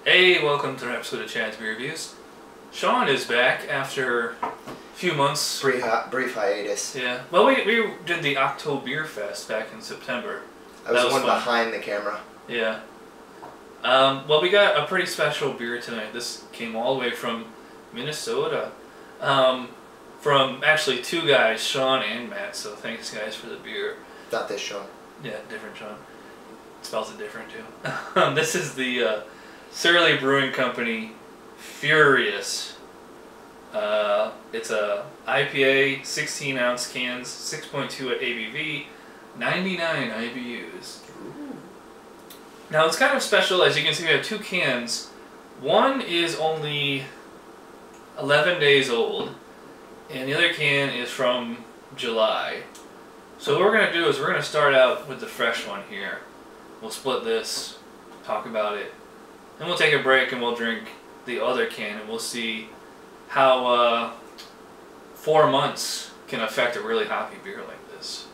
Hey, welcome to an episode of Chad's Beer Reviews. Sean is back after a few months. Brief hiatus. Yeah. Well, we did the �奧𝗶𝐵eer back in September. I was the one behind the camera. Yeah. Well, we got a pretty special beer tonight. This came all the way from Minnesota. From actually two guys, Sean and Matt. So thanks, guys, for the beer. Not this Sean. Yeah, different Sean. Spells it different too. This is the Surly Brewing Company Furious. It's a IPA, 16-ounce cans, 6.2 at ABV, 99 IBUs. Ooh. Now it's kind of special. As you can see, we have two cans. One is only 11 days old, and the other can is from July. So what we're going to do is we're going to start out with the fresh one here. We'll split this, talk about it, and we'll take a break and we'll drink the other can, and we'll see how 4 months can affect a really hoppy beer like this.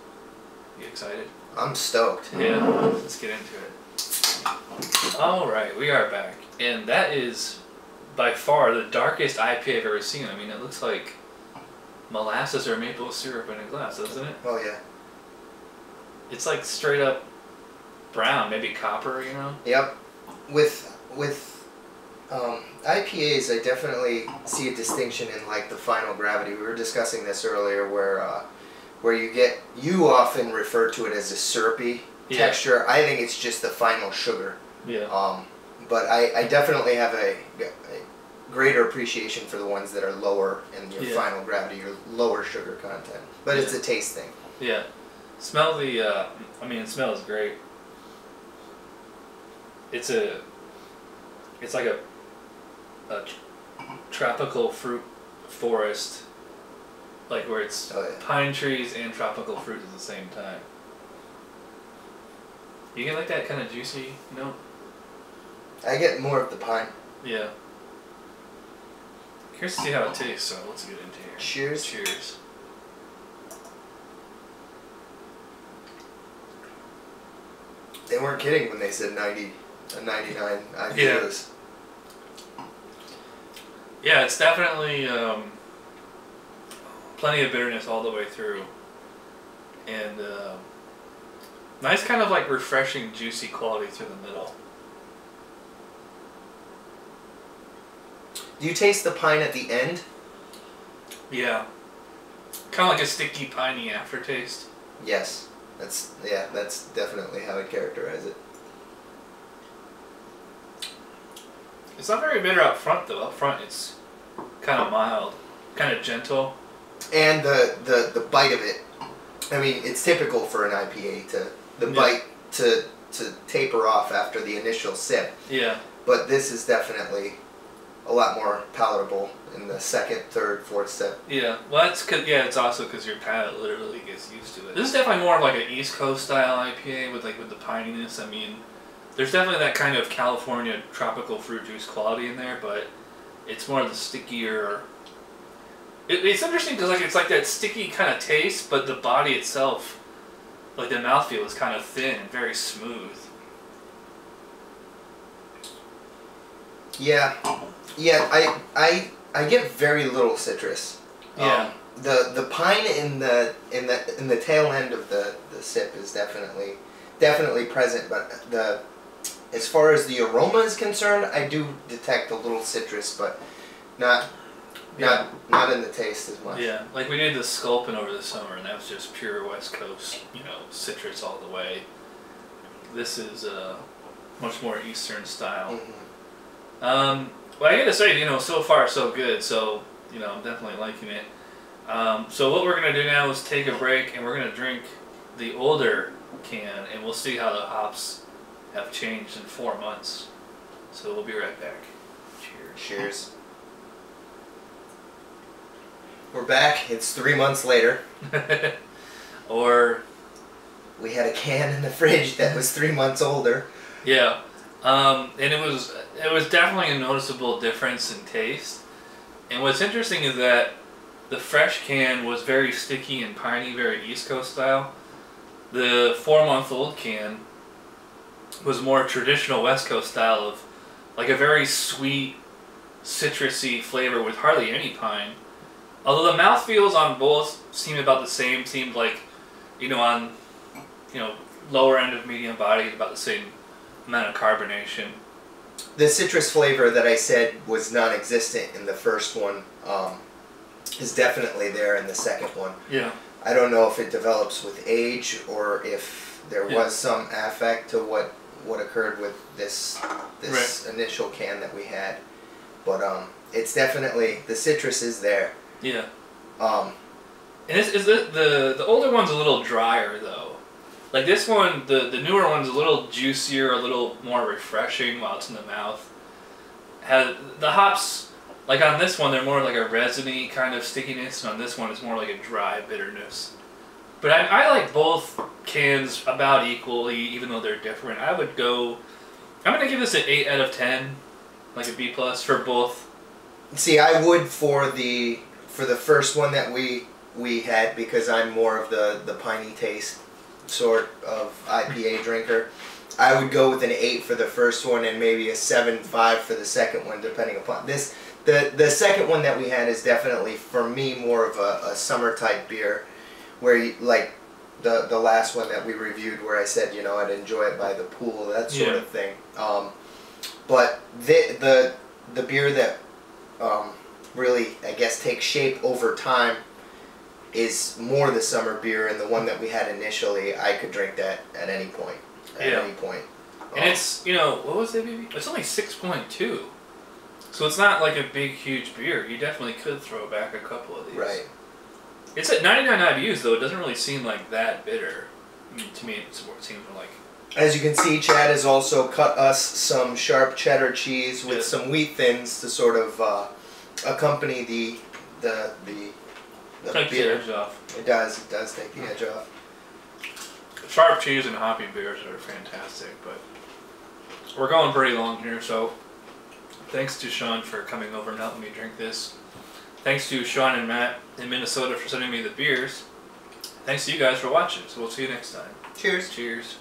You excited? I'm stoked. Yeah, let's get into it. Alright, we are back. And that is by far the darkest IPA I've ever seen. I mean, it looks like molasses or maple syrup in a glass, doesn't it? Oh yeah. It's like straight up brown, maybe copper, you know? Yep. With IPAs, I definitely see a distinction in like the final gravity. We were discussing this earlier, where you often refer to it as a syrupy texture. I think it's just the final sugar. Yeah. But I definitely have a greater appreciation for the ones that are lower in your final gravity, your lower sugar content. But it's a taste thing. Yeah. Smell the, I mean, it smells great. It's like a tropical fruit forest, like where it's pine trees and tropical fruit at the same time. You get like that kind of juicy note? I get more of the pine. Yeah. Curious to see how it tastes, so let's get into here. Cheers. Cheers. They weren't kidding when they said 99 IBUs. Yeah, it's definitely plenty of bitterness all the way through, and nice kind of like refreshing, juicy quality through the middle. Do you taste the pine at the end? Yeah, kind of like a sticky, piney aftertaste. Yes, that's definitely how I'd characterize it. It's not very bitter up front though. Up front it's kind of mild, kind of gentle. And the bite of it, I mean, it's typical for an IPA bite to taper off after the initial sip. Yeah. But this is definitely a lot more palatable in the second, third, fourth sip. Yeah. Well, that's cause it's also because your palate literally gets used to it. This is definitely more of like an East Coast style IPA with the pininess. I mean, there's definitely that kind of California tropical fruit juice quality in there, but it's more of the stickier. It's interesting because it's like that sticky kind of taste, but the body itself, like the mouthfeel, is kind of thin and very smooth. Yeah, I get very little citrus. Yeah. The pine in the tail end of the sip is definitely present, but as far as the aroma is concerned, I do detect a little citrus, but not in the taste as much. Yeah, like we did the Sculpin over the summer, and that was just pure West Coast, citrus all the way. This is much more Eastern style. Mm-hmm. Well, I gotta say, so far so good. So, I'm definitely liking it. So what we're gonna do now is take a break, and we're gonna drink the older can, and we'll see how the hops have changed in 4 months. So we'll be right back. Cheers. Cheers. We're back. It's 3 months later. Or we had a can in the fridge that was 3 months older. Yeah. And it was definitely a noticeable difference in taste. And what's interesting is that the fresh can was very sticky and piney, very East Coast style. The 4-month-old can was more traditional West Coast style of like a very sweet, citrusy flavor with hardly any pine. Although the mouthfeels on both seem about the same. Seemed like, on, lower end of medium body, about the same amount of carbonation. The citrus flavor that I said was non-existent in the first one is definitely there in the second one. Yeah. I don't know if it develops with age or if there was some affect to what occurred with this initial can that we had, but it's definitely, the citrus is there. Yeah. And is the older one's a little drier though. Like this one, the newer one's a little juicier, a little more refreshing while it's in the mouth. The hops, like on this one, they're more like a resiny kind of stickiness, and on this one, it's more like a dry bitterness. But I like both cans about equally, even though they're different. I'm going to give this an 8 out of 10, like a B+ for both. See, I would for the first one that we had, because I'm more of the piney taste sort of IPA drinker. I would go with an 8 for the first one and maybe a 7.5 for the second one, depending upon this. The second one that we had is definitely, for me, more of a summer type beer, where like the last one that we reviewed, where I said, I'd enjoy it by the pool, that sort of thing. But the beer that really, I guess, takes shape over time is more the summer beer, and the one that we had initially, I could drink that at any point. Any point. And it's, what was it, baby? It's only 6.2. So it's not like a big, huge beer. You definitely could throw back a couple of these. Right. It's at 99 IBUs, though. It doesn't really seem like that bitter. I mean, to me, it's what it seems like. As you can see, Chad has also cut us some sharp cheddar cheese with some wheat thins to sort of accompany the Takes beer. the edge off. It does take the edge off. Sharp cheese and hoppy beers are fantastic, but we're going pretty long here, so thanks to Sean for coming over and helping me drink this. Thanks to Sean and Matt in Minnesota for sending me the beers. Thanks to you guys for watching, so we'll see you next time. Cheers. Cheers.